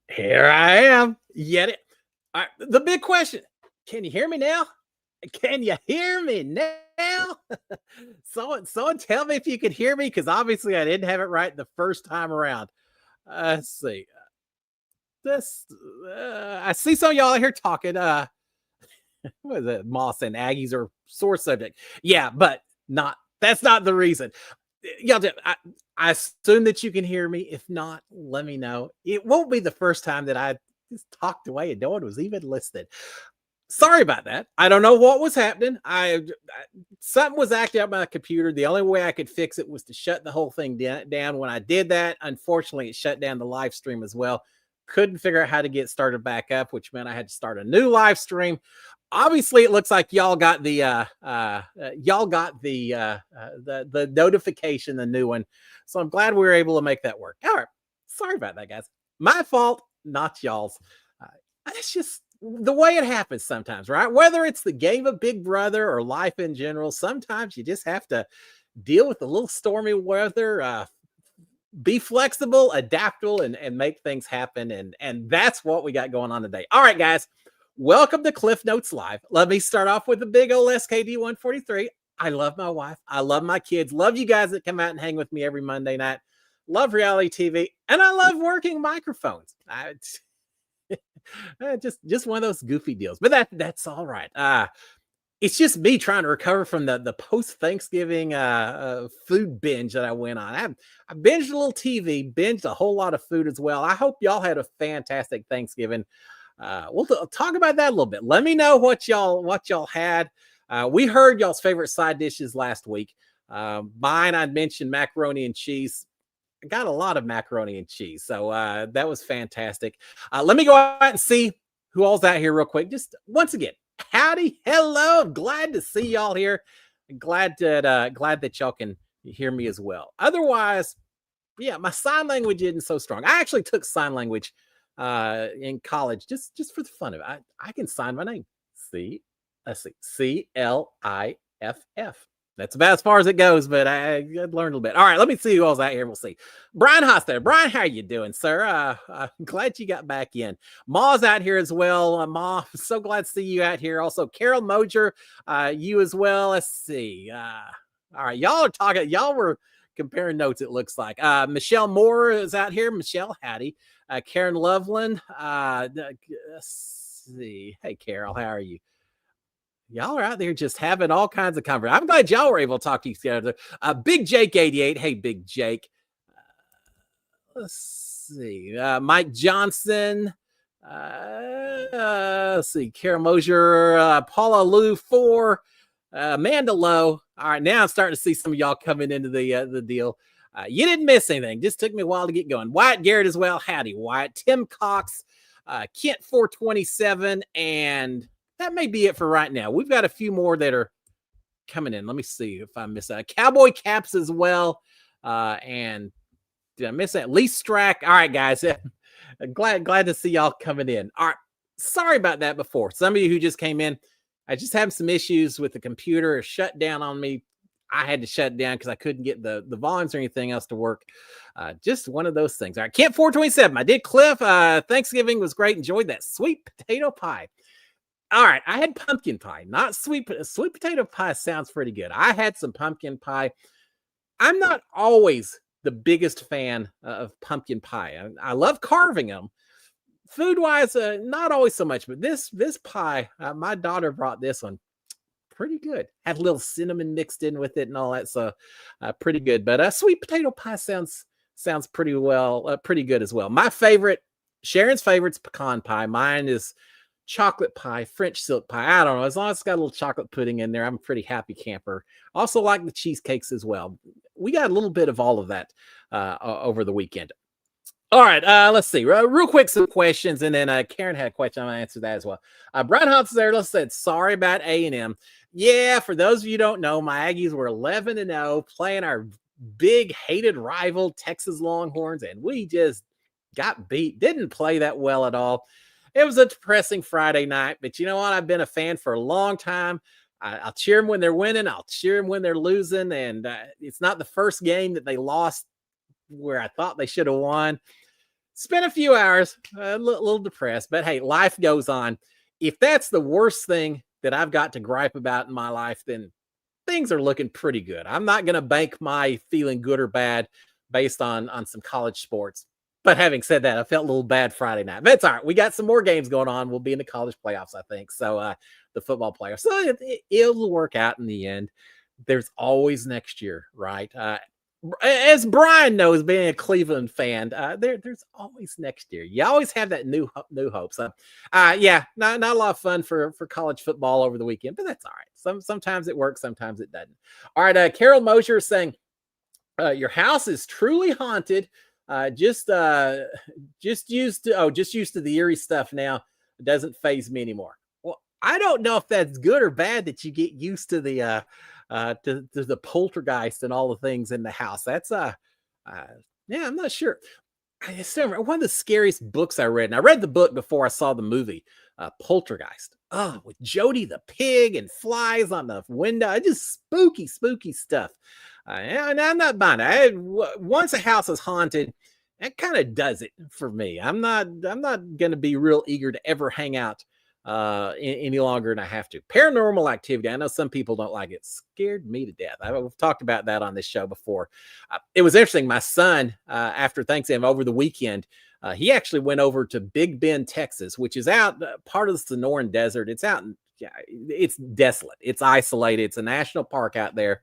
Here I am. Yet it. All right, the big question: can you hear me now? Can you hear me now? Someone tell me if you could hear me, because obviously I didn't have it right the first time around. Let's see. This I see some of y'all here talking. What is it? Moss and Aggies are sore subject. Yeah, but not. That's not the reason. Y'all, I assume that you can hear me. If not, let me know. It won't be the first time that I just talked away and no one was even listening. Sorry about that. I don't know what was happening. Something was acting up my computer. The only way I could fix it was to shut the whole thing down. When I did that, unfortunately, it shut down the live stream as well. Couldn't figure out how to get started back up, which meant I had to start a new live stream. Obviously, it looks like y'all got the the notification, the new one. So I'm glad we were able to make that work. All right, sorry about that, guys. My fault, not y'all's. It's just the way it happens sometimes, right? Whether it's the game of Big Brother or life in general, sometimes you just have to deal with a little stormy weather. Be flexible, adaptable, and make things happen. And that's what we got going on today. All right, guys. Welcome to Cliff Notes Live. Let me start off with the big old SKD 143. I love my wife. I love my kids. Love you guys that come out and hang with me every Monday night. Love reality TV. And I love working microphones. Just one of those goofy deals. But that's all right. It's just me trying to recover from the post-Thanksgiving food binge that I went on. I binged a little TV, binged a whole lot of food as well. I hope y'all had a fantastic Thanksgiving. We'll talk about that a little bit. Let me know what y'all had. We heard y'all's favorite side dishes last week. Mine, I mentioned macaroni and cheese. I got a lot of macaroni and cheese, so that was fantastic. Let me go out and see who all's out here real quick. Just once again, howdy, hello. I'm glad to see y'all here. Glad that y'all can hear me as well. Otherwise, yeah, my sign language isn't so strong. I actually took sign language in college just for the fun of it. I can sign my name. Let's see, CLIFF. That's about as far as it goes, but I learned a little bit. All right, let me see who else out here. We'll see. Brian Haas there. Brian, how you doing, sir? I'm glad you got back in. Ma's out here as well. Ma, so glad to see you out here. Also, Carol Mojer, you as well. Let's see. All right, y'all are talking. Y'all were comparing notes, it looks like. Michelle Moore is out here. Michelle, howdy. Karen Loveland. Let's see. Hey, Carol, how are you? Y'all are out there just having all kinds of conversation. I'm glad y'all were able to talk to each other. Big Jake 88. Hey, Big Jake. Let's see. Mike Johnson. Let's see. Kara Mosier. Paula Lou 4. Amanda Lowe. All right, now I'm starting to see some of y'all coming into the deal. You didn't miss anything. Just took me a while to get going. Wyatt Garrett as well. Howdy, Wyatt. Tim Cox. Kent 427. And that may be it for right now. We've got a few more that are coming in. Let me see if I miss that. Cowboy Caps as well. And did I miss that? Lee Strack. All right, guys. glad to see y'all coming in. All right. Sorry about that before. Some of you who just came in, I just having some issues with the computer. It shut down on me. I had to shut it down because I couldn't get the volumes or anything else to work. Just one of those things. All right. Kent 427. I did Cliff. Thanksgiving was great. Enjoyed that sweet potato pie. All right, I had pumpkin pie, not sweet potato pie. Sounds pretty good. I had some pumpkin pie. I'm not always the biggest fan of pumpkin pie. I love carving them. Food-wise, not always so much, but this pie, my daughter brought this one. Pretty good. Had a little cinnamon mixed in with it and all that, so pretty good. But sweet potato pie sounds pretty good as well. My favorite, Sharon's favorite's pecan pie. Mine is chocolate pie, French silk pie. I don't know. As long as it's got a little chocolate pudding in there, I'm a pretty happy camper. Also like the cheesecakes as well. We got a little bit of all of that over the weekend. All right, let's see. Real quick, some questions, and then Karen had a question. I'm going to answer that as well. Brian Hobbs there said, sorry about A&M. Yeah, for those of you who don't know, my Aggies were 11-0, playing our big hated rival, Texas Longhorns, and we just got beat. Didn't play that well at all. It was a depressing Friday night, but you know what? I've been a fan for a long time. I'll cheer them when they're winning. I'll cheer them when they're losing. And it's not the first game that they lost where I thought they should have won. spent a few hours, a little depressed, but hey, life goes on. If that's the worst thing that I've got to gripe about in my life, then things are looking pretty good. I'm not going to bank my feeling good or bad based on some college sports. But having said that, I felt a little bad Friday night. But it's all right. We got some more games going on. We'll be in the college playoffs, I think. So the football playoffs. So it'll work out in the end. There's always next year, right? As Brian knows, being a Cleveland fan, there's always next year. You always have that new hope. So, yeah, not a lot of fun for college football over the weekend, but that's all right. Sometimes it works, sometimes it doesn't. All right, Carol Mosier is saying, your house is truly haunted. Just used to the eerie stuff now. It doesn't faze me anymore. Well, I don't know if that's good or bad that you get used to the to the poltergeist and all the things in the house. That's yeah, I'm not sure. I still remember one of the scariest books I read, and I read the book before I saw the movie, Poltergeist. Oh, with Jody the pig and flies on the window. Just spooky stuff. And I'm not buying it. Once a house is haunted, that kind of does it for me. I'm not going to be real eager to ever hang out any longer than I have to. Paranormal Activity, I know some people don't like it, scared me to death. I've talked about that on this show before. It was interesting. My son, after Thanksgiving over the weekend, he actually went over to Big Bend, Texas, which is out part of the Sonoran Desert. It's out, it's desolate. It's isolated. It's a national park out there.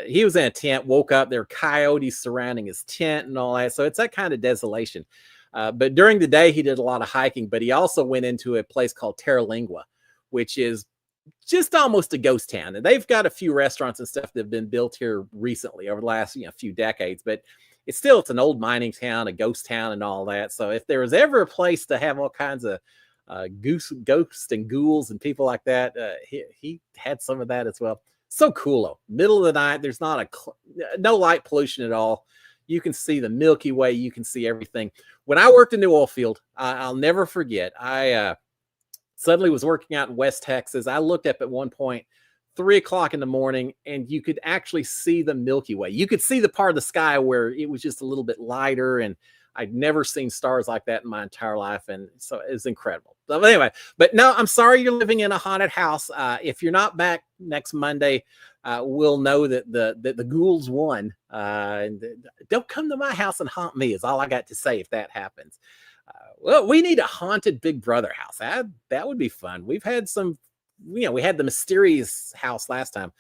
He was in a tent, woke up, there were coyotes surrounding his tent and all that. So it's that kind of desolation. But during the day, he did a lot of hiking, but he also went into a place called Terra Lingua, which is just almost a ghost town. And they've got a few restaurants and stuff that have been built here recently over the last few decades, but it's an old mining town, a ghost town and all that. So if there was ever a place to have all kinds of ghosts and ghouls and people like that, he had some of that as well. So cool though. Middle of the night, there's no light pollution at all. You can see the Milky Way. You can see everything. When I worked in the oil field, I'll never forget. I suddenly was working out in West Texas. I looked up at one point, 3:00 in the morning, and you could actually see the Milky Way. You could see the part of the sky where it was just a little bit lighter, and I'd never seen stars like that in my entire life. And so it was incredible. So anyway, but no, I'm sorry you're living in a haunted house. If you're not back next Monday, we'll know that the ghouls won. And don't come to my house and haunt me is all I got to say if that happens. Well, we need a haunted Big Brother house. That would be fun. We've had some, we had the mysterious house last time.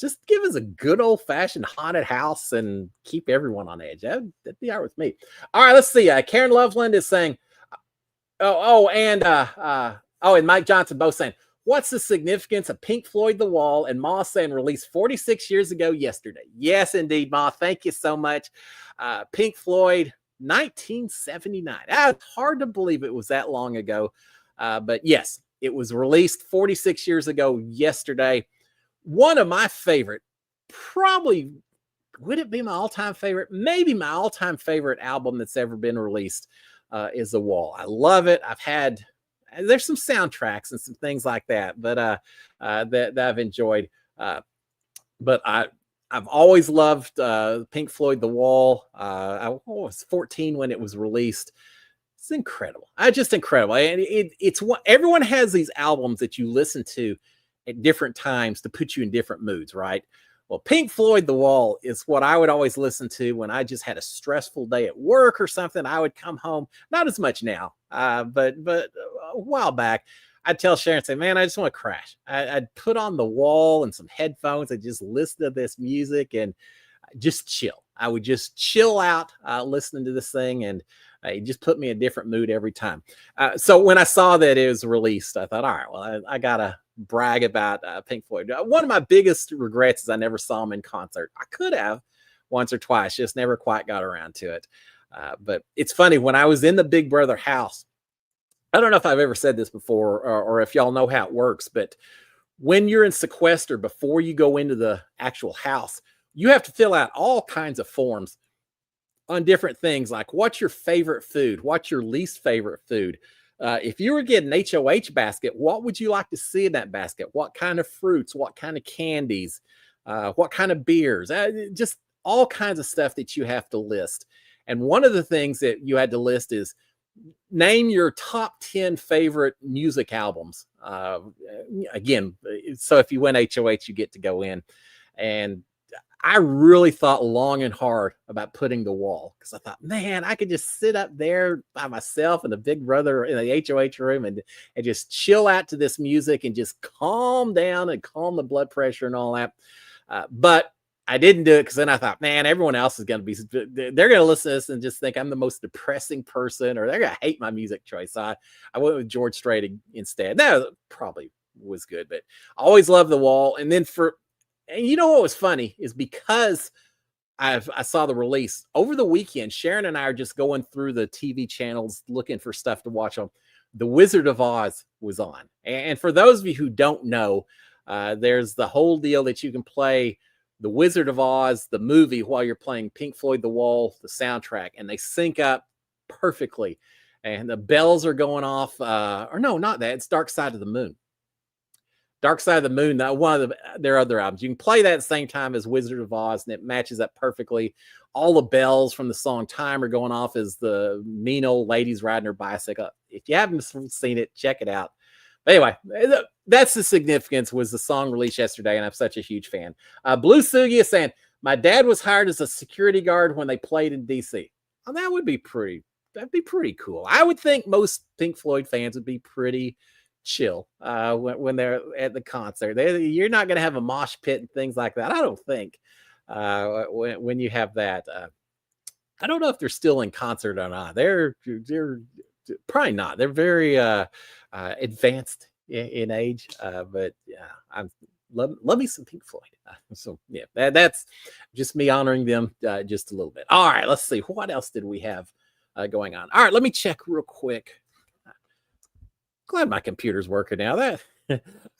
Just give us a good old-fashioned haunted house and keep everyone on edge. That'd be all right with me. All right, let's see. Karen Loveland is saying, and Mike Johnson both saying, what's the significance of Pink Floyd The Wall and Ma saying released 46 years ago yesterday? Yes, indeed, Ma. Thank you so much. Pink Floyd, 1979. It's hard to believe it was that long ago. But yes, it was released 46 years ago yesterday. One of my favorite, probably, would it be my all-time favorite? Maybe my all-time favorite album that's ever been released is The Wall. I love it. There's some soundtracks and some things like that, but that I've enjoyed. But I've always loved Pink Floyd, The Wall. I was 14 when it was released. It's incredible. Just incredible. And it's what everyone has these albums that you listen to at different times to put you in different moods, right? Well, Pink Floyd, The Wall is what I would always listen to when I just had a stressful day at work or something. I would come home, not as much now, but a while back, I'd tell Sharon, say, man, I just want to crash. I'd put on The Wall and some headphones and just listen to this music and just chill. I would just chill out listening to this thing, and it just put me in a different mood every time. So when I saw that it was released, I thought, all right, well, I got to brag about Pink Floyd. One of my biggest regrets is I never saw them in concert. I could have once or twice, just never quite got around to it. But it's funny, when I was in the Big Brother house, I don't know if I've ever said this before or if y'all know how it works, but when you're in sequester, before you go into the actual house, you have to fill out all kinds of forms on different things, like what's your favorite food, what's your least favorite food. If you were getting an HOH basket, what would you like to see in that basket? What kind of fruits, what kind of candies, what kind of beers, just all kinds of stuff that you have to list. And one of the things that you had to list is name your top 10 favorite music albums. Again, so if you win HOH, you get to go in. And I really thought long and hard about putting The Wall, because I thought, man, I could just sit up there by myself in the Big Brother in the HOH room and just chill out to this music and just calm down and calm the blood pressure and all that. But I didn't do it because then I thought, man, everyone else is going to be, they're going to listen to this and just think I'm the most depressing person, or they're going to hate my music choice. So I went with George Strait instead. That probably was good, but I always loved The Wall. And then and you know what was funny is because I saw the release over the weekend, Sharon and I are just going through the TV channels looking for stuff to watch on. The Wizard of Oz was on. And for those of you who don't know, there's the whole deal that you can play The Wizard of Oz, the movie, while you're playing Pink Floyd, The Wall, the soundtrack, and they sync up perfectly. And the bells are going off, or no, not that. It's Dark Side of the Moon. Dark Side of the Moon, one of their other albums. You can play that at the same time as Wizard of Oz, and it matches up perfectly. All the bells from the song Time are going off as the mean old lady's riding her bicycle. If you haven't seen it, check it out. But anyway, that's the significance, was the song released yesterday, and I'm such a huge fan. Blue Sugi is saying, my dad was hired as a security guard when they played in D.C. Oh, that'd be pretty cool. I would think most Pink Floyd fans would be pretty chill when they're at the concert. You're not going to have a mosh pit and things like that, I don't think, when you have that. I don't know if they're still in concert or not. They're probably not. They're very advanced in age, but yeah, I love me some Pink Floyd. So yeah, that's just me honoring them just a little bit. All right, let's see, what else did we have going on. All right, let me check real quick. Glad my computer's working now.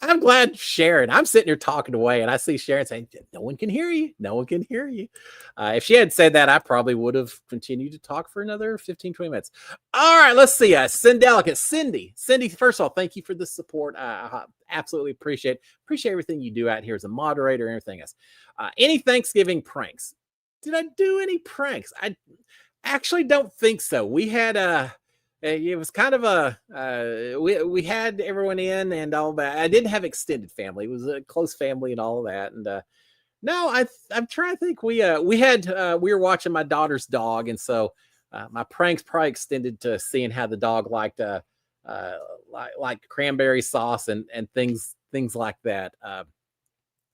I'm glad Sharon, I'm sitting here talking away and I see Sharon saying, no one can hear you. No one can hear you. If she had said that, I probably would have continued to talk for another 15, 20 minutes. All right, let's see. Cindy, first of all, thank you for the support. I absolutely appreciate everything you do out here as a moderator and everything else. Any Thanksgiving pranks? Did I do any pranks? I actually don't think so. We had it was kind of we had everyone in and all that. I didn't have extended family. It was a close family and all of that. And no, I'm trying to think. We were watching my daughter's dog, and so my pranks probably extended to seeing how the dog liked like cranberry sauce and things like that.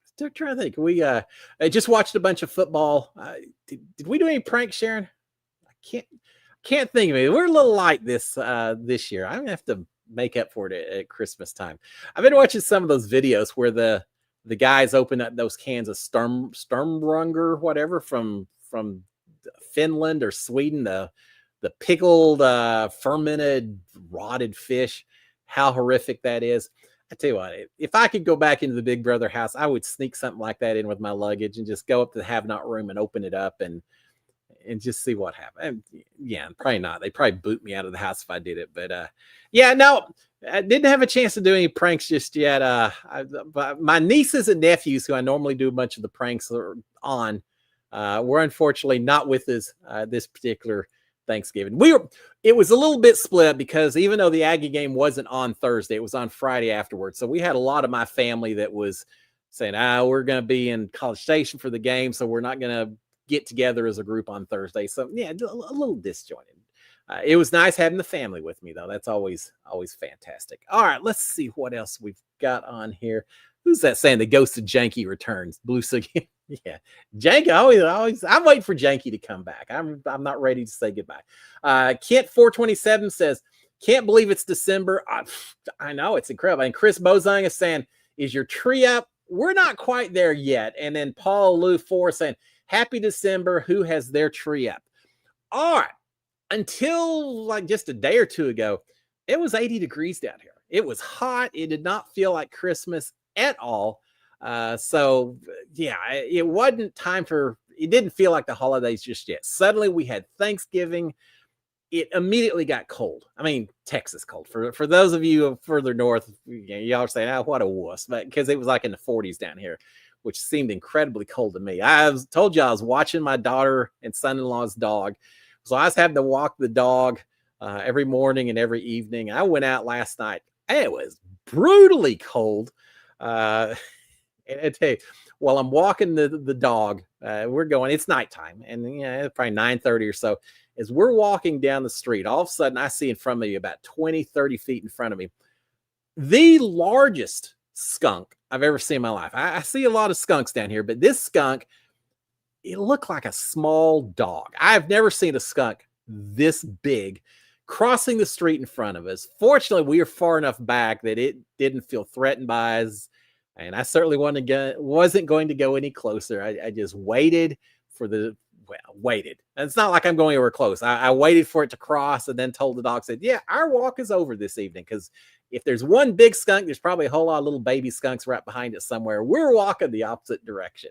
Still trying to think. We I just watched a bunch of football. Did we do any pranks, Sharon? I can't think of it. We're a little light this year. I'm gonna have to make up for it at Christmas time. I've been watching some of those videos where the guys open up those cans of Sturmrunger, whatever, from Finland or Sweden, the pickled fermented rotted fish. How horrific that is. I tell you what, if I could go back into the Big Brother house, I would sneak something like that in with my luggage and just go up to the have not room and open it up and just see what happened. Yeah, probably not. They probably boot me out of the house if I did it. But yeah, no, I didn't have a chance to do any pranks just yet. But my nieces and nephews, who I normally do a bunch of the pranks on, were unfortunately not with us this particular Thanksgiving. It was a little bit split because even though the Aggie game wasn't on Thursday, it was on Friday afterwards. So we had a lot of my family that was saying, we're going to be in College Station for the game, so we're not going to get together as a group on Thursday. So yeah, a little disjointed. It was nice having the family with me, though. That's always fantastic. All right, let's see what else we've got on here. Who's that saying the ghost of Janky returns? Blue Sugi. Yeah, Janky. Always. I'm waiting for Janky to come back. I'm not ready to say goodbye. Kent 427 says, "Can't believe it's December." I know, it's incredible. And Chris Bozang is saying, "Is your tree up?" We're not quite there yet. And then Paul Lou 4 saying, "Happy December. Who has their tree up?" All right. Until like just a day or two ago, it was 80 degrees down here. It was hot. It did not feel like Christmas at all. So yeah, it wasn't time it didn't feel like the holidays just yet. Suddenly we had Thanksgiving. It immediately got cold. I mean, Texas cold. For those of you further north, y'all are saying, what a wuss. But because it was like in the 40s down here, which seemed incredibly cold to me. I told you I was watching my daughter and son-in-law's dog. It So I was having to walk the dog every morning and every evening. I went out last night. It was brutally cold. And I tell you, while I'm walking the dog, we're going, it's nighttime, and it's probably 9:30 or so. As we're walking down the street, all of a sudden I see in front of me, about 20, 30 feet in front of me, the largest skunk I've ever seen in my life. I see a lot of skunks down here, but this skunk, it looked like a small dog. I've never seen a skunk this big crossing the street in front of us. Fortunately, we were far enough back that it didn't feel threatened by us. And I certainly wasn't going to go any closer. I just waited for waited. And it's not like I'm going over close. I waited for it to cross and then told the dog, said, yeah, our walk is over this evening. Because if there's one big skunk, there's probably a whole lot of little baby skunks right behind it somewhere. We're walking the opposite direction.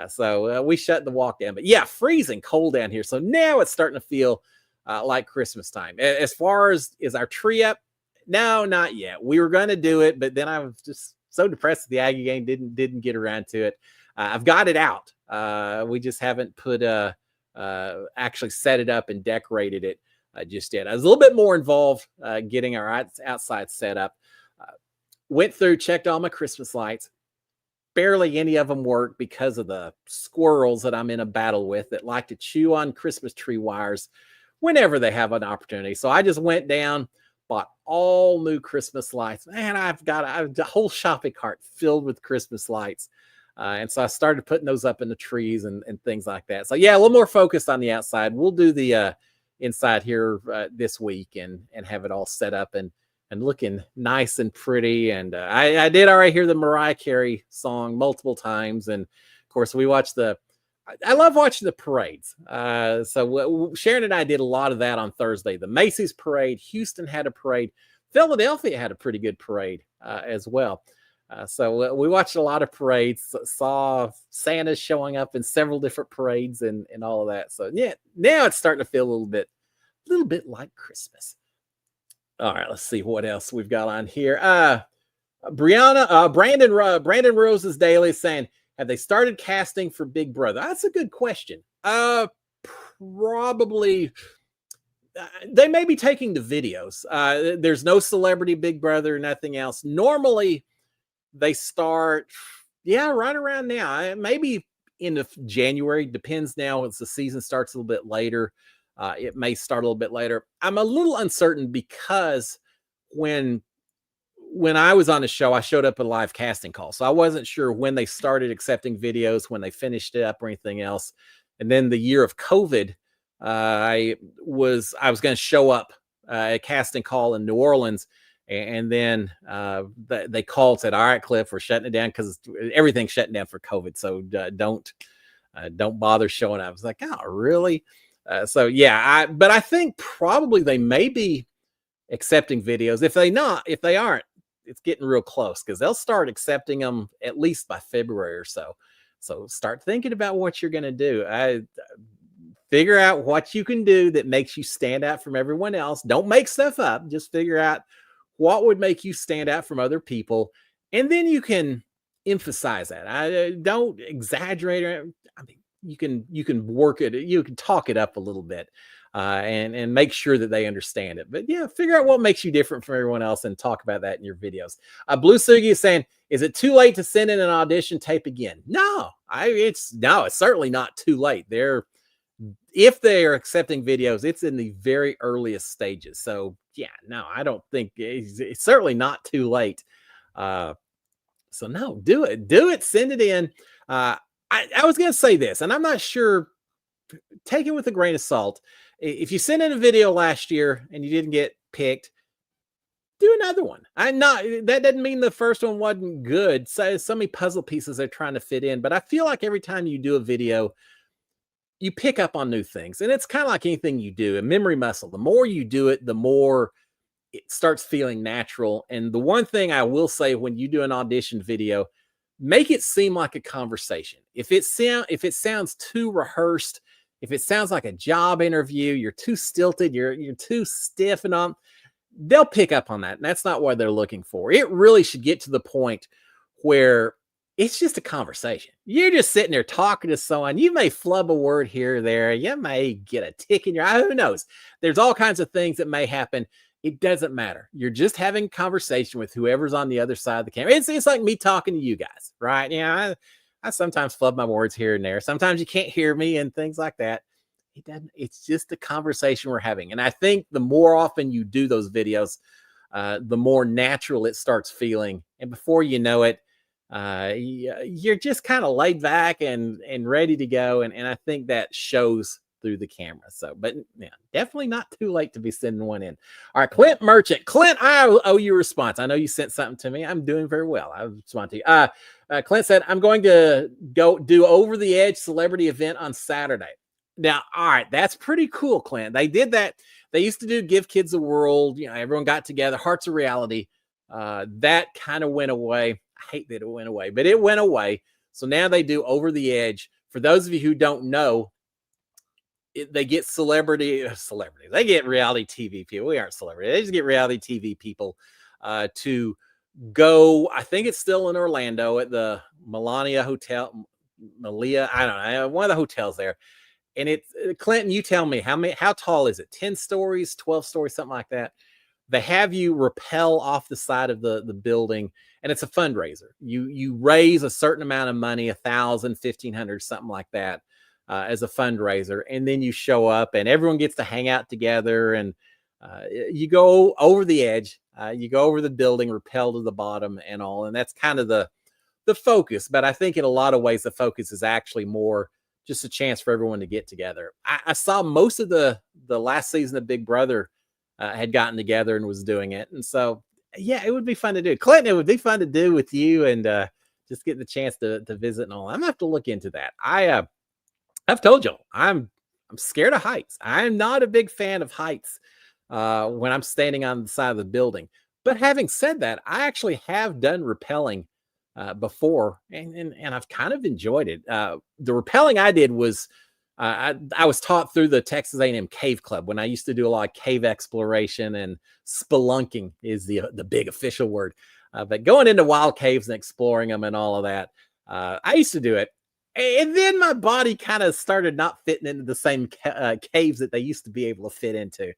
So we shut the walk down. But yeah, freezing cold down here. So now it's starting to feel like Christmas time. As far as is our tree up? No, not yet. We were going to do it, but then I was just so depressed that the Aggie game didn't get around to it. I've got it out. We just haven't put actually set it up and decorated it just yet. I was a little bit more involved getting our outside set up. Went through, checked all my Christmas lights. Barely any of them work because of the squirrels that I'm in a battle with that like to chew on Christmas tree wires whenever they have an opportunity. So I just went down, bought all new Christmas lights. Man, I've got a whole shopping cart filled with Christmas lights. And so I started putting those up in the trees and things like that. So yeah, a little more focused on the outside. We'll do the inside here this week and have it all set up and looking nice and pretty. And I did already hear the Mariah Carey song multiple times. And of course we watched I love watching the parades. So Sharon and I did a lot of that on Thursday. The Macy's parade, Houston had a parade. Philadelphia had a pretty good parade as well. So we watched a lot of parades, saw Santa showing up in several different parades and all of that. So yeah, now it's starting to feel a little bit like Christmas. All right, let's see what else we've got on here. Brandon Rose's Daily is saying, have they started casting for Big Brother? That's a good question. Probably. They may be taking the videos. There's no celebrity Big Brother, nothing else. Normally, they start, right around now. Maybe in January. Depends now as the season starts a little bit later. It may start a little bit later. I'm a little uncertain because when I was on the show, I showed up at a live casting call. So I wasn't sure when they started accepting videos, when they finished it up or anything else. And then the year of COVID, I was going to show up at a casting call in New Orleans. And then they called, said, all right, Cliff, we're shutting it down because everything's shutting down for COVID. So don't bother showing up. I was like, oh, really? But I think probably they may be accepting videos. If they aren't, it's getting real close because they'll start accepting them at least by February or so. So start thinking about what you're going to do. Figure out what you can do that makes you stand out from everyone else. Don't make stuff up. Just figure out what would make you stand out from other people. And then you can emphasize that. I don't exaggerate. I mean, you can work it. You can talk it up a little bit. And make sure that they understand it. But yeah, figure out what makes you different from everyone else and talk about that in your videos. Blue Sugi is saying, is it too late to send in an audition tape again? No, it's certainly not too late. If they are accepting videos, it's in the very earliest stages. So yeah, no, I don't think it's certainly not too late. So no, do it, send it in. I was going to say this, and I'm not sure, take it with a grain of salt. If you sent in a video last year and you didn't get picked, do another one. That doesn't mean the first one wasn't good. So many puzzle pieces they're trying to fit in, but I feel like every time you do a video, you pick up on new things. And it's kind of like anything you do, a memory muscle. The more you do it, the more it starts feeling natural. And the one thing I will say when you do an audition video, make it seem like a conversation. If it sounds too rehearsed, if it sounds like a job interview, you're too stilted, you're too stiff and on, they'll pick up on that. And that's not what they're looking for. It really should get to the point where it's just a conversation. You're just sitting there talking to someone. You may flub a word here or there. You may get a tick in your eye. Who knows? There's all kinds of things that may happen. It doesn't matter. You're just having a conversation with whoever's on the other side of the camera. It's like me talking to you guys, right? I sometimes flub my words here and there. Sometimes you can't hear me and things like that. It doesn't. It's just a conversation we're having. And I think the more often you do those videos, the more natural it starts feeling. And before you know it, you're just kind of laid back and ready to go. And I think that shows through the camera. So, but yeah, definitely not too late to be sending one in. All right, Clint Merchant. Clint, I owe you a response. I know you sent something to me. I'm doing very well. I respond to you. Clint said, I'm going to go do Over the Edge celebrity event on Saturday. Now, all right, that's pretty cool, Clint. They did that. They used to do Give Kids a World. You know, everyone got together. Hearts of Reality. That kind of went away. I hate that it went away, but it went away. So now they do Over the Edge. For those of you who don't know, they get celebrity. They get reality TV people. We aren't celebrities. They just get reality TV people to go. I think it's still in Orlando at the Melania Hotel. Malia, I don't know, one of the hotels there. And it's Clinton, you tell me how tall is it? 10 stories, 12 stories, something like that. They have you rappel off the side of the building, and it's a fundraiser. You raise a certain amount of money, 1,000, 1,500, something like that, as a fundraiser. And then you show up and everyone gets to hang out together, and you go over the edge, you go over the building, rappel to the bottom and all. And that's kind of the focus. But I think in a lot of ways, the focus is actually more just a chance for everyone to get together. I saw most of the last season of Big Brother had gotten together and was doing it. And so, yeah, it would be fun to do. Clinton, it would be fun to do with you and just get the chance to visit and all. I'm gonna have to look into that. I've told you, I'm scared of heights. I'm not a big fan of heights when I'm standing on the side of the building. But having said that, I actually have done rappelling before, and I've kind of enjoyed it. The rappelling I did was I was taught through the Texas A&M Cave Club when I used to do a lot of cave exploration, and spelunking is the big official word. But going into wild caves and exploring them and all of that, I used to do it. And then my body kind of started not fitting into the same caves that they used to be able to fit into.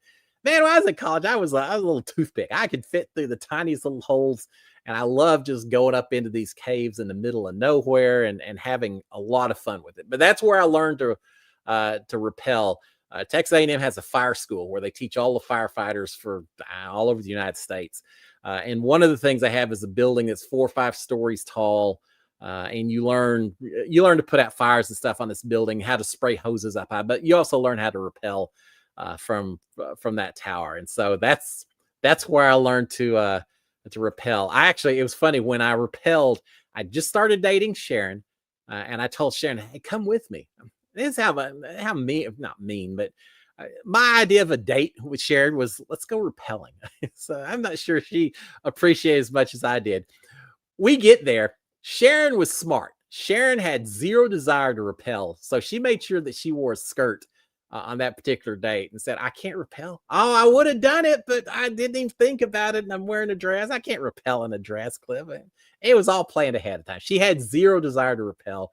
Man, when I was in college, I was a little toothpick. I could fit through the tiniest little holes. And I love just going up into these caves in the middle of nowhere and having a lot of fun with it. But that's where I learned to rappel. Texas A&M has a fire school where they teach all the firefighters for all over the United States. And one of the things they have is a building that's 4 or 5 stories tall. And you learn to put out fires and stuff on this building, how to spray hoses up high, but you also learn how to rappel from that tower. And so that's where I learned to rappel. It was funny when I rappelled. I just started dating Sharon, and I told Sharon, "Hey, come with me." This is how mean, not mean, but my idea of a date with Sharon was, let's go rappelling. So I'm not sure she appreciated as much as I did. We get there. Sharon was smart. Sharon had zero desire to rappel, so she made sure that she wore a skirt on that particular date and said, I can't rappel. Oh, I would have done it, but I didn't even think about it. And I'm wearing a dress. I can't rappel in a dress, Cliff. It was all planned ahead of time. She had zero desire to rappel.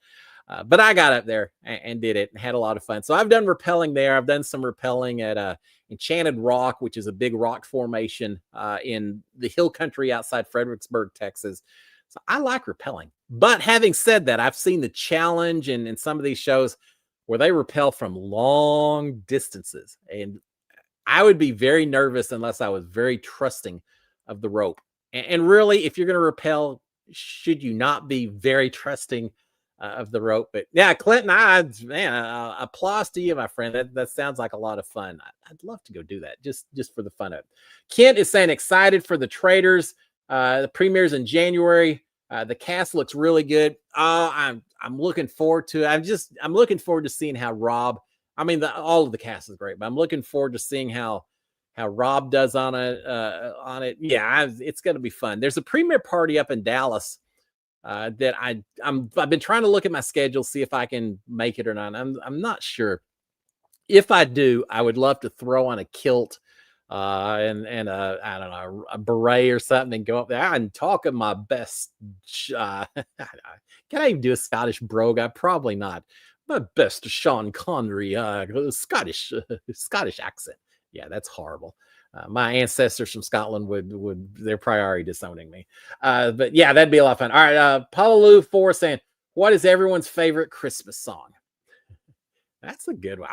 But I got up there and did it and had a lot of fun. So I've done rappelling there. I've done some rappelling at Enchanted Rock, which is a big rock formation in the hill country outside Fredericksburg, Texas. So I like rappelling. But having said that, I've seen the challenge in some of these shows where they rappel from long distances. And I would be very nervous unless I was very trusting of the rope. And really, if you're going to rappel, should you not be very trusting of the rope? But yeah, Clinton, applause to you, my friend. That sounds like a lot of fun. I'd love to go do that just for the fun of it. Kent is saying excited for the Traitors. The premieres in January. The cast looks really good. I'm looking forward to it. I'm looking forward to seeing how Rob. I mean, all of the cast is great, but I'm looking forward to seeing how Rob does on it. Yeah, it's going to be fun. There's a premiere party up in Dallas that I've been trying to look at my schedule, see if I can make it or not. I'm not sure. If I do, I would love to throw on a kilt and I don't know, a beret or something, and go up there and talk in my best. Can I even do a Scottish brogue? Probably not. My best Sean Connery, Scottish Scottish accent. Yeah, that's horrible. My ancestors from Scotland would they're priority disowning me. But yeah, that'd be a lot of fun. All right, Paulu 4 saying, "What is everyone's favorite Christmas song?" That's a good one.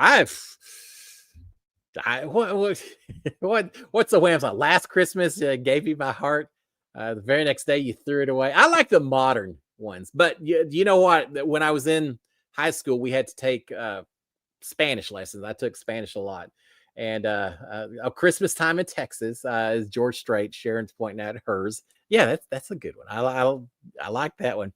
What what's the Wham song? Last Christmas gave you my heart. The very next day you threw it away. I like the modern ones, but you know what? When I was in high school, we had to take Spanish lessons. I took Spanish a lot. And a Christmas Time in Texas is George Strait. Sharon's pointing out hers. Yeah, that's a good one. I like that one.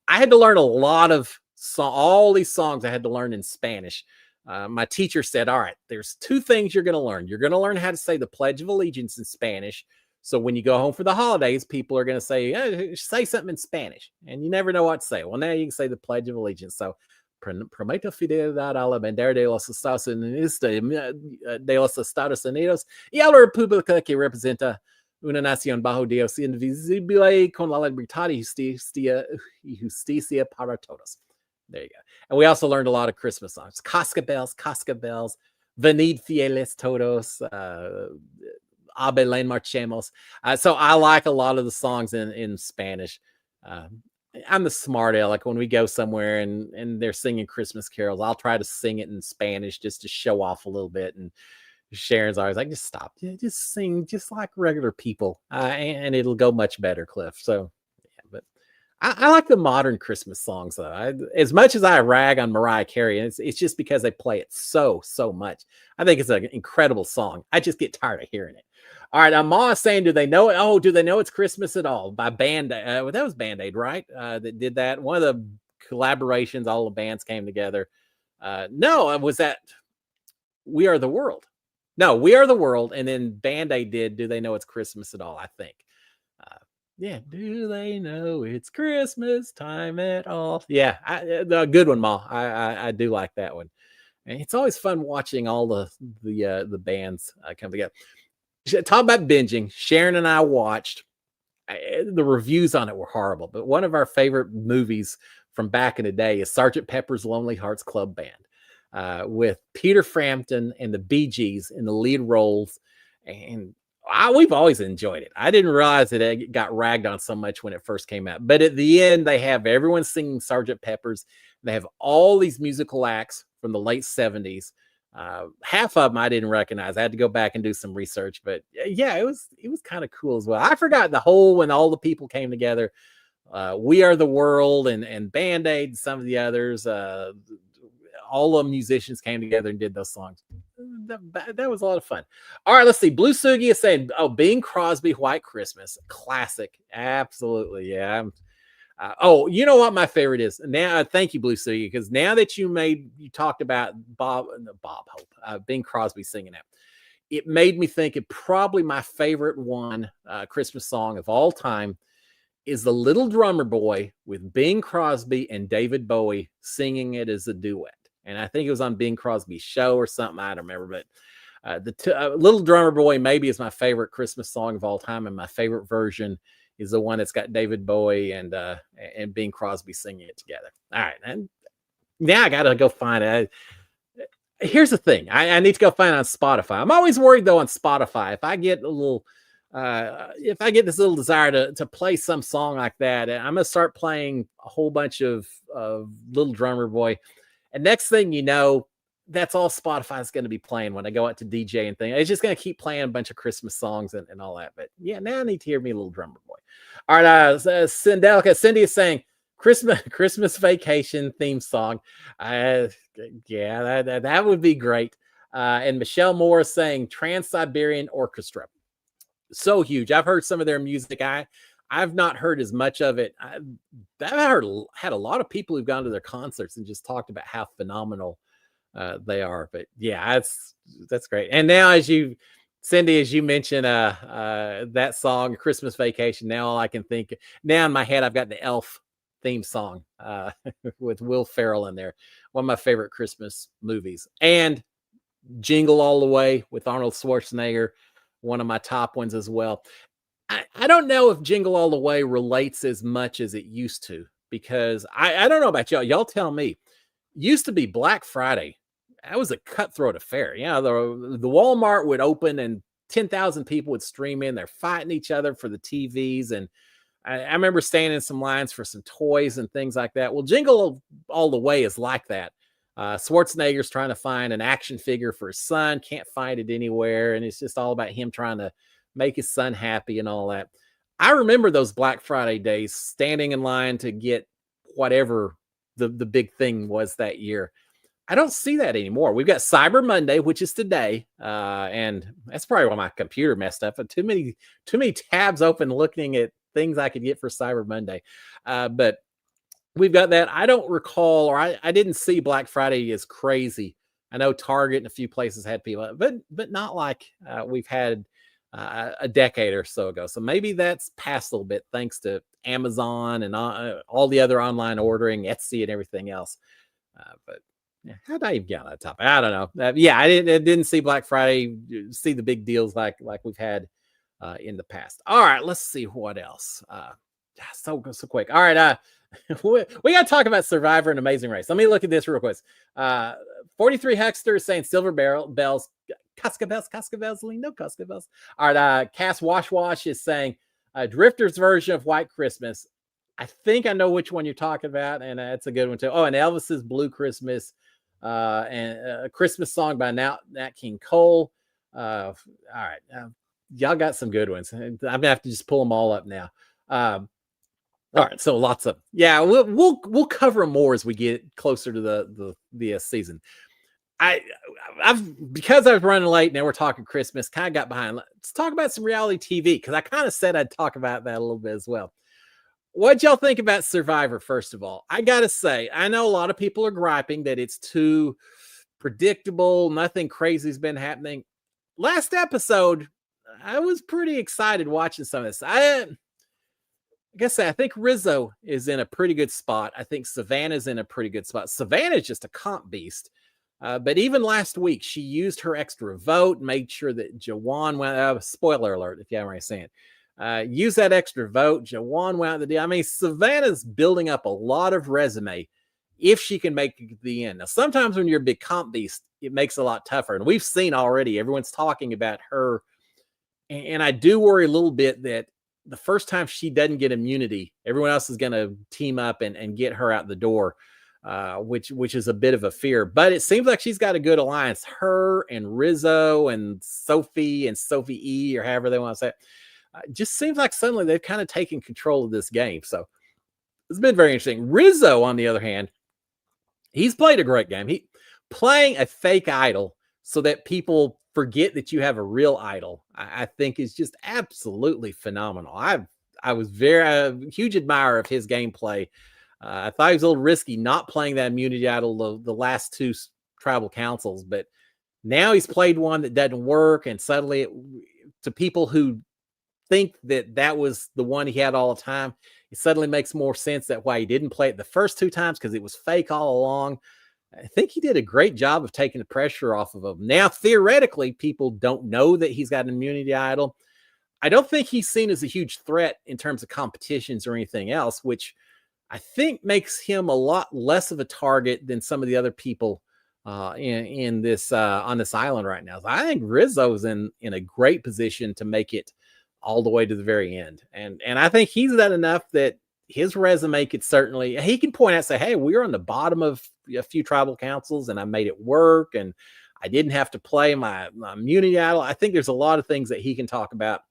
I had to learn a lot of all these songs I had to learn in Spanish. My teacher said, "All right, there's two things you're going to learn. You're going to learn how to say the Pledge of Allegiance in Spanish. So when you go home for the holidays, people are going to say, say something in Spanish, and you never know what to say. Well, now you can say the Pledge of Allegiance. So prometo fidelidad a la bandera de los Estados Unidos y a la República que representa una nación bajo Dios indivisible con la libertad y justicia para todos." There you go. And we also learned a lot of Christmas songs. Casca bells, venid fieles todos, Abelen marchemos. So I like a lot of the songs in Spanish. I'm the smart aleck. When we go somewhere and they're singing Christmas carols, I'll try to sing it in Spanish just to show off a little bit. And Sharon's always like, "Just stop. Just sing just like regular people, and it'll go much better, Cliff." So, yeah, but I like the modern Christmas songs, though. As much as I rag on Mariah Carey, and it's just because they play it so much. I think it's an incredible song. I just get tired of hearing it. All right, Ma is saying, "Do they know it? Oh, do they know it's Christmas at all?" By Band Aid. Well, that was Band Aid, right? That did that. One of the collaborations, all the bands came together. No, was that We Are the World? No, We Are the World, and then Band Aid did "Do They Know It's Christmas at All?" I think. Yeah, do they know it's Christmas time at all? Yeah, the good one, Ma. I do like that one. And it's always fun watching all the bands come together. Talk about binging. Sharon and I watched. The reviews on it were horrible, but one of our favorite movies from back in the day is Sergeant Pepper's Lonely Hearts Club Band, with Peter Frampton and the Bee Gees in the lead roles, and we've always enjoyed it. I didn't realize that it got ragged on so much when it first came out, but at the end, they have everyone singing Sergeant Pepper's. They have all these musical acts from the late 70s. Half of them I didn't recognize. I had to go back and do some research, but yeah, it was kind of cool as well. I forgot the whole when all the people came together. We Are the World and Band Aid, some of the others. All the musicians came together and did those songs. That was a lot of fun. All right, let's see. Blue Sugi is saying, "Oh, Bing Crosby, White Christmas, classic." Absolutely, yeah. Oh, you know what my favorite is now? Thank you, Blue Sugi, because now that you talked about Bob Hope, Bing Crosby singing it made me think it probably my favorite one Christmas song of all time is "The Little Drummer Boy" with Bing Crosby and David Bowie singing it as a duet. And I think it was on Bing Crosby's show or something. I don't remember, but the Little Drummer Boy maybe is my favorite Christmas song of all time, and my favorite version is the one that's got David Bowie and Bing Crosby singing it together. All right, and now I gotta go find it. Here's the thing: I need to go find it on Spotify. I'm always worried though on Spotify if I get this little desire to play some song like that, I'm gonna start playing a whole bunch of Little Drummer Boy. And next thing you know, that's all Spotify is going to be playing when I go out to DJ and things. It's just going to keep playing a bunch of Christmas songs and all that. But yeah, now I need to hear me a Little Drummer Boy. All right, Cindy is saying Christmas Vacation theme song. Yeah, that would be great. And Michelle Moore is saying Trans-Siberian Orchestra. So huge. I've heard some of their music. I've not heard as much of it. I've had a lot of people who've gone to their concerts and just talked about how phenomenal they are. But yeah, that's great. And now, Cindy, as you mentioned that song, Christmas Vacation, now all I can think now in my head, I've got the Elf theme song with Will Ferrell in there. One of my favorite Christmas movies. And Jingle All the Way with Arnold Schwarzenegger. one of my top ones as well. I don't know if Jingle All the Way relates as much as it used to, because I don't know about y'all. Y'all tell me. Used to be Black Friday. That was a cutthroat affair. The Walmart would open and 10,000 people would stream in. They're fighting each other for the TVs. And I remember staying in some lines for some toys and things like that. Well, Jingle All the Way is like that. Schwarzenegger's trying to find an action figure for his son, can't find it anywhere. And it's just all about him trying to make his son happy and all that. I remember those Black Friday days, standing in line to get whatever the big thing was that year. I don't see that anymore. We've got Cyber Monday, which is today. And that's probably why my computer messed up. Too many tabs open looking at things I could get for Cyber Monday. But we've got that. I don't recall, or I didn't see Black Friday as crazy. I know Target and a few places had people, but not like we've had a decade or so ago. So maybe that's passed a little bit thanks to Amazon and all the other online ordering, Etsy and everything else. But yeah, how did I even get on that topic? I don't know. Yeah, I didn't see Black Friday, see the big deals like we've had in the past. All right, let's see what else. So quick. All right, we got to talk about Survivor and Amazing Race. Let me look at this real quick. 43 Huckster is saying Silver Bells, Cuska Bells, no Cuska Bells. All right, Cass Wash is saying Drifter's version of White Christmas. I think I know which one you're talking about, and that's a good one too. Oh, and Elvis's Blue Christmas, and a Christmas song by Nat King Cole. All right, y'all got some good ones. I'm gonna have to just pull them all up now. All right, so lots of we'll cover more as we get closer to the season. Because I was running late, now we're talking Christmas, kind of got behind. Let's talk about some reality TV, because I kind of said I'd talk about that a little bit as well. What'd y'all think about Survivor, first of all? I gotta say, I know a lot of people are griping that it's too predictable, nothing crazy's been happening. Last episode, I was pretty excited watching some of this. I guess I think Rizzo is in a pretty good spot. I think Savannah's in a pretty good spot. Savannah's just a comp beast. But even last week, she used her extra vote, made sure that Jawan went. Spoiler alert, if you haven't already seen it. Use that extra vote. Jawan went out the deal. I mean, Savannah's building up a lot of resume if she can make it to the end. Now, sometimes when you're a big comp beast, it makes it a lot tougher. And we've seen already, everyone's talking about her. And I do worry a little bit that the first time she doesn't get immunity, everyone else is going to team up and get her out the door, which is a bit of a fear. But it seems like she's got a good alliance. Her and Rizzo and Sophie E, or however they want to say it. Just seems like suddenly they've kind of taken control of this game. So it's been very interesting. Rizzo, on the other hand, he's played a great game. He playing a fake idol so that people forget that you have a real idol, I think is just absolutely phenomenal. I was very huge admirer of his gameplay. I thought he was a little risky not playing that immunity idol the last two tribal councils, but now he's played one that doesn't work, and suddenly to people who think that was the one he had all the time, it suddenly makes more sense that why he didn't play it the first two times, because it was fake all along. I think he did a great job of taking the pressure off of him. Now, theoretically, people don't know that he's got an immunity idol. I don't think he's seen as a huge threat in terms of competitions or anything else, which I think makes him a lot less of a target than some of the other people in this on this island right now. So I think Rizzo's in a great position to make it all the way to the very end. And I think he's done enough that his resume could certainly, he can point out, say, hey, we were on the bottom of a few tribal councils and I made it work, and I didn't have to play my immunity idol. I think there's a lot of things that he can talk about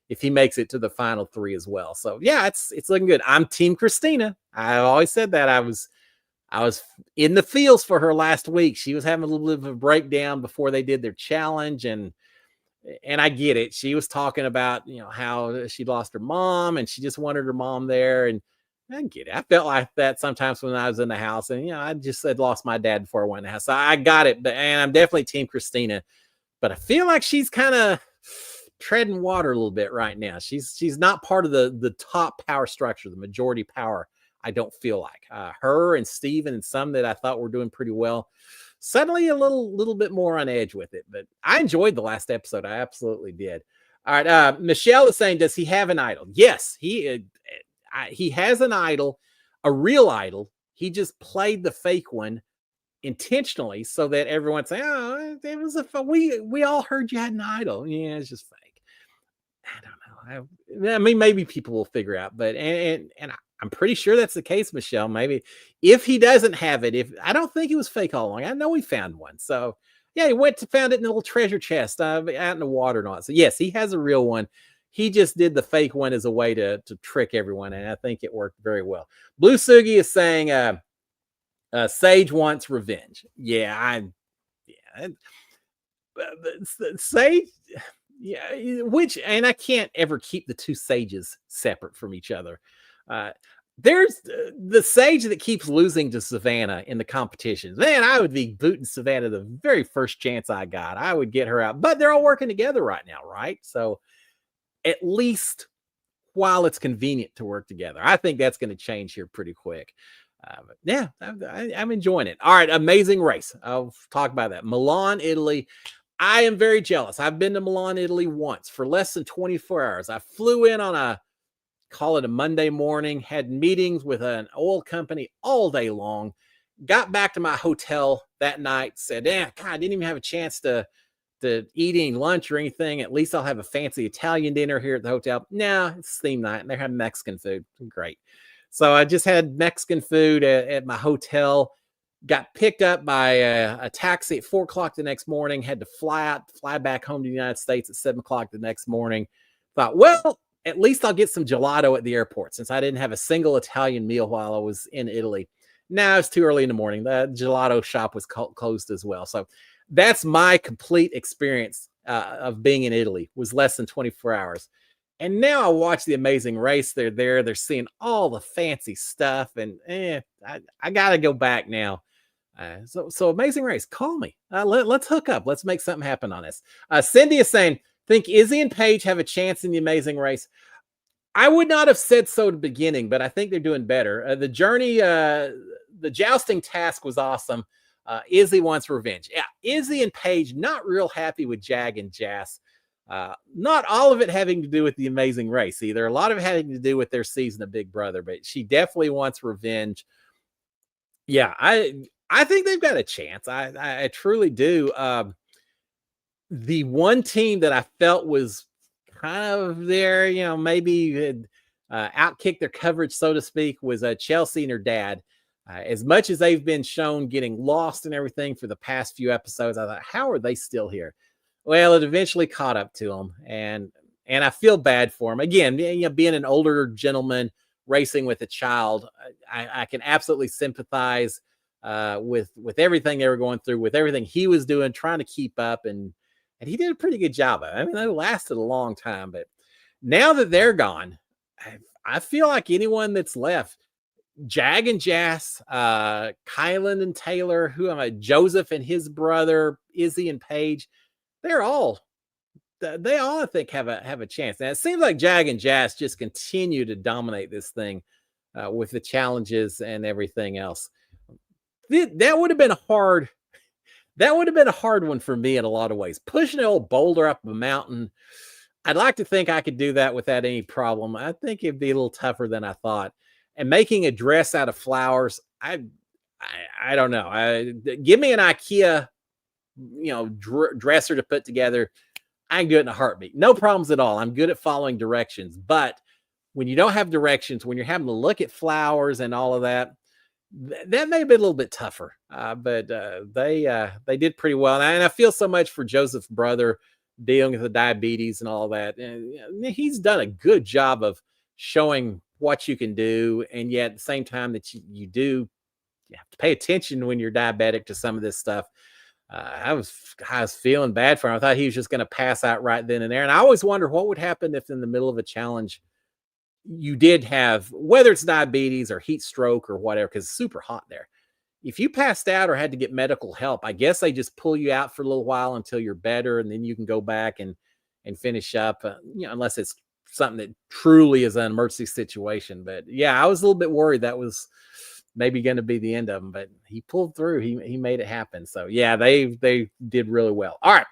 if he makes it to the final three as well. So yeah, it's looking good. I'm Team Christina. I always said that. I was in the feels for her last week. She was having a little bit of a breakdown before they did their challenge, and I get it. She was talking about, how she lost her mom and she just wanted her mom there. And I get it. I felt like that sometimes when I was in the house, and, I just had lost my dad before I went in the house. So I got it. And I'm definitely Team Christina, but I feel like she's kind of treading water a little bit right now. She's not part of the top power structure, the majority power. I don't feel like her and Steven and some that I thought were doing pretty well. suddenly a little bit more on edge with it. But I enjoyed the last episode. I absolutely did. All right. Michelle is saying, does he have an idol? Yes, he has an idol, a real idol. He just played the fake one intentionally so that everyone's saying, "Oh, it was we all heard you had an idol." Yeah, it's just fake. I don't know. I mean, maybe people will figure out, but I'm pretty sure that's the case, Michelle. Maybe if he doesn't have it, if I don't think it was fake all along. I know he found one. So yeah, he found it in a little treasure chest out in the water and all. So yes, he has a real one. He just did the fake one as a way to trick everyone, and I think it worked very well. Blue Sugi is saying Sage wants revenge. Yeah, Sage, yeah, and I can't ever keep the two sages separate from each other. There's the sage that keeps losing to Savannah in the competitions. Man, I would be booting Savannah the very first chance I got. I would get her out, but they're all working together right now, right? So at least while it's convenient to work together, I think that's going to change here pretty quick. But yeah, I'm enjoying it. All right, Amazing Race. I'll talk about that. Milan, Italy. I am very jealous. I've been to Milan, Italy once for less than 24 hours. I flew in on call it a Monday morning, had meetings with an oil company all day long, got back to my hotel that night, said, God, I didn't even have a chance to eat any lunch or anything. At least I'll have a fancy Italian dinner here at the hotel. Nah, it's theme night and they're having Mexican food. Great. So I just had Mexican food at my hotel, got picked up by a taxi at 4:00 the next morning, had to fly back home to the United States at 7:00 the next morning. Thought, well, at least I'll get some gelato at the airport since I didn't have a single Italian meal while I was in Italy. Now it's too early in the morning. The gelato shop was closed as well. So that's my complete experience of being in Italy, was less than 24 hours. And now I watch The Amazing Race. They're there. They're seeing all the fancy stuff. And I got to go back now. So Amazing Race, call me. Let's hook up. Let's make something happen on this. Cindy is saying, think Izzy and Paige have a chance in The Amazing Race? I would not have said so at the beginning, but I think they're doing better. The journey, the jousting task was awesome. Izzy wants revenge. Yeah, Izzy and Paige not real happy with Jag and Jas. Not all of it having to do with The Amazing Race either. A lot of it having to do with their season of Big Brother, but she definitely wants revenge. Yeah, I think they've got a chance. I truly do. The one team that I felt was kind of there, maybe outkicked their coverage, so to speak, was Chelsea and her dad. As much as they've been shown getting lost and everything for the past few episodes, I thought, how are they still here? Well, it eventually caught up to them, and I feel bad for them. Again, being an older gentleman racing with a child, I can absolutely sympathize with everything they were going through, with everything he was doing, trying to keep up, and he did a pretty good job. I mean, they lasted a long time, but now that they're gone, I feel like anyone that's left, Jag and Jas, Kylan and Taylor, Joseph and his brother, Izzy and Paige, they all, I think, have a chance. Now it seems like Jag and Jas just continue to dominate this thing with the challenges and everything else. That would have been hard. That would have been a hard one for me in a lot of ways. Pushing an old boulder up a mountain, I'd like to think I could do that without any problem. I think it'd be a little tougher than I thought. And making a dress out of flowers, I don't know. Give me an IKEA, dresser to put together. I can do it in a heartbeat. No problems at all. I'm good at following directions. But when you don't have directions, when you're having to look at flowers and all of that, that may be a little bit tougher. But they did pretty well. And I feel so much for Joseph's brother dealing with the diabetes and all that. And he's done a good job of showing what you can do. And yet at the same time that you have to pay attention when you're diabetic to some of this stuff. I was feeling bad for him. I thought he was just going to pass out right then and there. And I always wonder what would happen if in the middle of a challenge you did have, whether it's diabetes or heat stroke or whatever, because it's super hot there. If you passed out or had to get medical help, I guess they just pull you out for a little while until you're better, and then you can go back and finish up, unless it's something that truly is an emergency situation. But yeah, I was a little bit worried that was maybe going to be the end of him, but he pulled through. He made it happen. So yeah, they did really well. All right.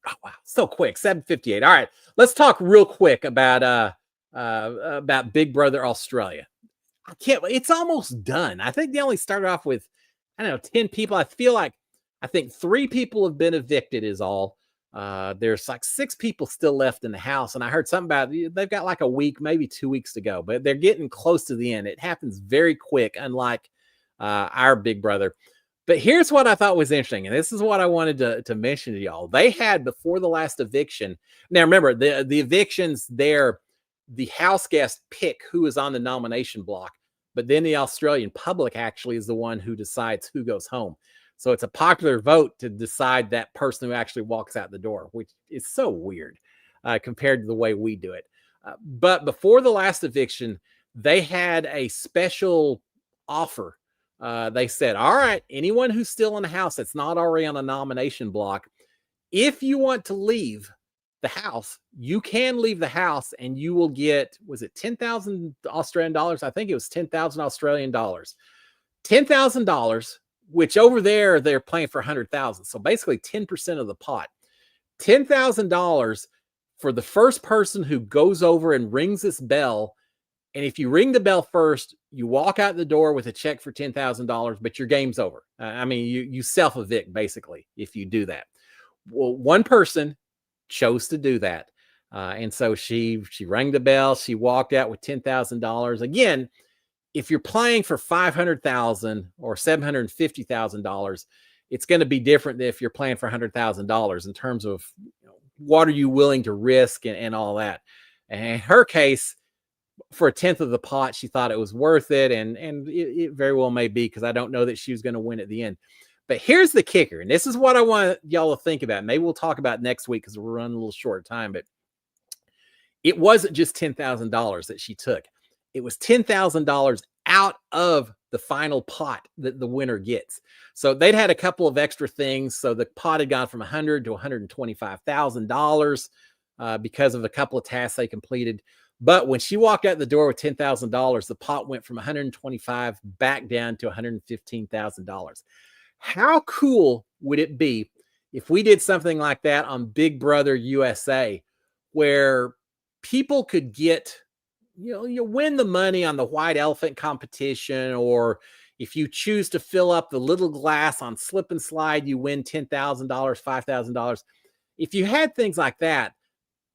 Oh, wow, so quick. 7:58. All right, let's talk real quick about Big Brother Australia. I can't. It's almost done. I think they only started off with, I don't know, 10 people. I think 3 people have been evicted. Is all. There's like 6 people still left in the house, and I heard something about they've got like a week, maybe 2 weeks to go, but they're getting close to the end. It happens very quick, unlike our Big Brother. But here's what I thought was interesting, and this is what I wanted to mention to y'all. They had before the last eviction. Now remember, the evictions there, the house guests pick who is on the nomination block, but then the Australian public actually is the one who decides who goes home. So it's a popular vote to decide that person who actually walks out the door, which is so weird compared to the way we do it. But before the last eviction, they had a special offer. They said, all right, anyone who's still in the house that's not already on a nomination block, if you want to leave the house, you can leave the house and you will get, was it 10,000 Australian dollars? I think it was 10,000 Australian dollars. $10,000, which over there, they're playing for 100,000. So basically 10% of the pot. $10,000 for the first person who goes over and rings this bell. And if you ring the bell first, you walk out the door with a check for $10,000, but your game's over. I mean, you self-evict basically if you do that. Well, one person chose to do that. And so she rang the bell. She walked out with $10,000. Again, if you're playing for $500,000 or $750,000, it's going to be different than if you're playing for $100,000 in terms of, what are you willing to risk and all that. And in her case, for a tenth of the pot, she thought it was worth it. And it very well may be, because I don't know that she was going to win at the end. But here's the kicker, and this is what I want y'all to think about. Maybe we'll talk about next week because we're running a little short of time. But it wasn't just $10,000 that she took. It was $10,000 out of the final pot that the winner gets. So they'd had a couple of extra things. So the pot had gone from $100,000 to $125,000 because of a couple of tasks they completed. But when she walked out the door with $10,000, the pot went from $125,000 back down to $115,000. How cool would it be if we did something like that on Big Brother USA, where people could get, you win the money on the white elephant competition, or if you choose to fill up the little glass on slip and slide, you win $10,000, $5,000. If you had things like that,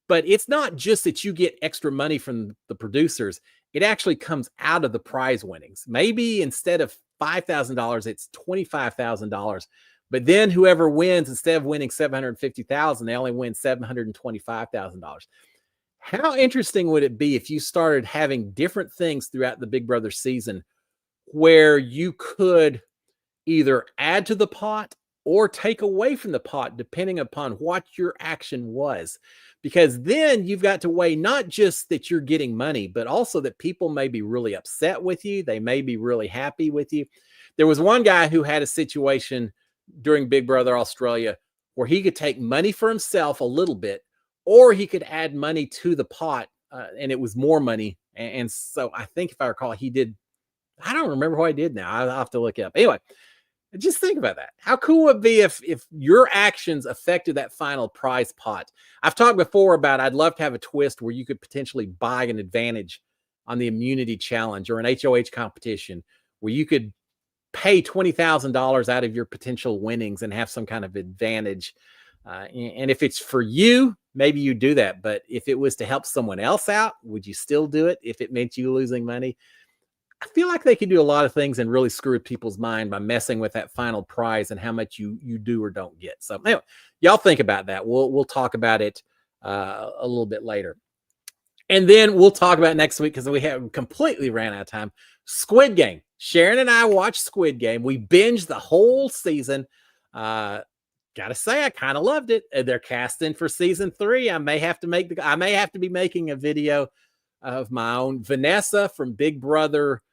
but it's not just that you get extra money from the producers, it actually comes out of the prize winnings. Maybe instead of $5,000, it's $25,000. But then whoever wins, instead of winning $750,000, they only win $725,000. How interesting would it be if you started having different things throughout the Big Brother season where you could either add to the pot or take away from the pot, depending upon what your action was? Because then you've got to weigh not just that you're getting money, but also that people may be really upset with you. They may be really happy with you. There was one guy who had a situation during Big Brother Australia where he could take money for himself a little bit, or he could add money to the pot, and it was more money. And so I think, if I recall, he did. I don't remember what I did now. I'll have to look it up. Anyway, just think about that. How cool would it be if your actions affected that final prize pot? I've talked before about I'd love to have a twist where you could potentially buy an advantage on the immunity challenge or an HOH competition, where you could pay $20,000 out of your potential winnings and have some kind of advantage. And if it's for you, maybe you do that. But if it was to help someone else out, would you still do it if it meant you losing money? I feel like they can do a lot of things and really screw with people's mind by messing with that final prize and how much you do or don't get. So anyway, y'all think about that. We'll talk about it a little bit later. And then we'll talk about next week, because we have completely ran out of time. Squid Game. Sharon and I watched Squid Game. We binged the whole season. Gotta say, I kind of loved it. They're casting for season 3. I may have to be making a video of my own. Vanessa from Big Brother,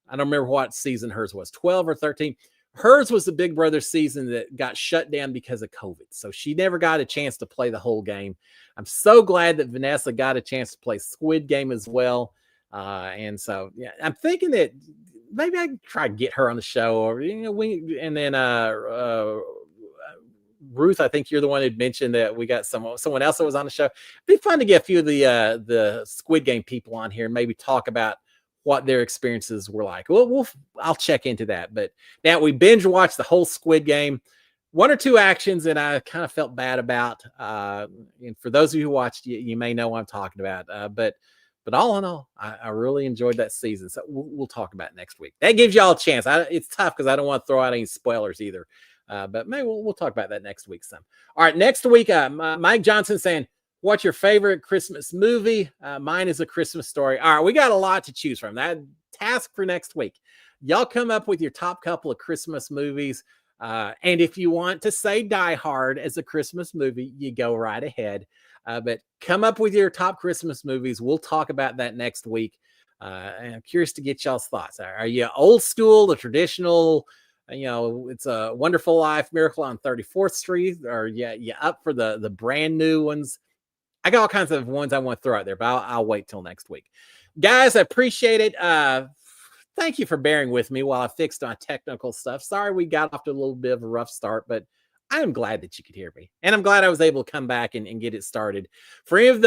I don't remember what season hers was, 12 or 13. Hers was the Big Brother season that got shut down because of COVID. So she never got a chance to play the whole game. I'm so glad that Vanessa got a chance to play Squid Game as well. And so, yeah, I'm thinking that maybe I can try to get her on the show, or we and then Ruth, I think you're the one who mentioned that we got someone else that was on the show. It'd be fun to get a few of the Squid Game people on here and maybe talk about what their experiences were like. I'll check into that. But now we binge watched the whole Squid Game. One or two actions that I kind of felt bad about. And for those of you who watched, you may know what I'm talking about. But all in all, I really enjoyed that season. So we'll talk about it next week. That gives y'all a chance. It's tough because I don't want to throw out any spoilers either. But maybe we'll talk about that next week some. All right, next week, Mike Johnson saying, what's your favorite Christmas movie? Mine is A Christmas Story. All right, we got a lot to choose from. That task for next week. Y'all come up with your top couple of Christmas movies. And if you want to say Die Hard as a Christmas movie, you go right ahead. But come up with your top Christmas movies. We'll talk about that next week. And I'm curious to get y'all's thoughts. Are you old school, the traditional, It's a Wonderful Life, Miracle on 34th Street, or you up for the brand new ones? I got all kinds of ones I want to throw out there, but I'll wait till next week. Guys, I appreciate it. Thank you for bearing with me while I fixed on technical stuff. Sorry we got off to a little bit of a rough start, but I'm glad that you could hear me. And I'm glad I was able to come back and get it started. For any of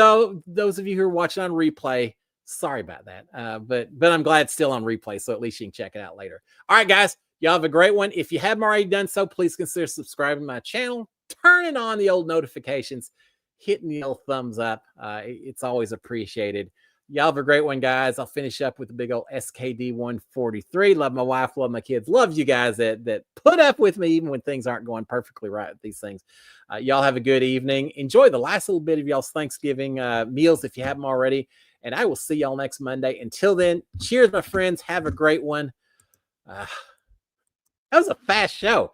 those of you who are watching on replay, sorry about that. But I'm glad it's still on replay, so at least you can check it out later. All right, guys, y'all have a great one. If you haven't already done so, please consider subscribing to my channel, turning on the old notifications, hitting the old thumbs up. It's always appreciated. Y'all have a great one, guys. I'll finish up with the big old SKD 143. Love my wife, love my kids. Love you guys that put up with me even when things aren't going perfectly right with these things. Y'all have a good evening. Enjoy the last little bit of y'all's Thanksgiving meals if you haven't already. And I will see y'all next Monday. Until then, cheers, my friends. Have a great one. That was a fast show.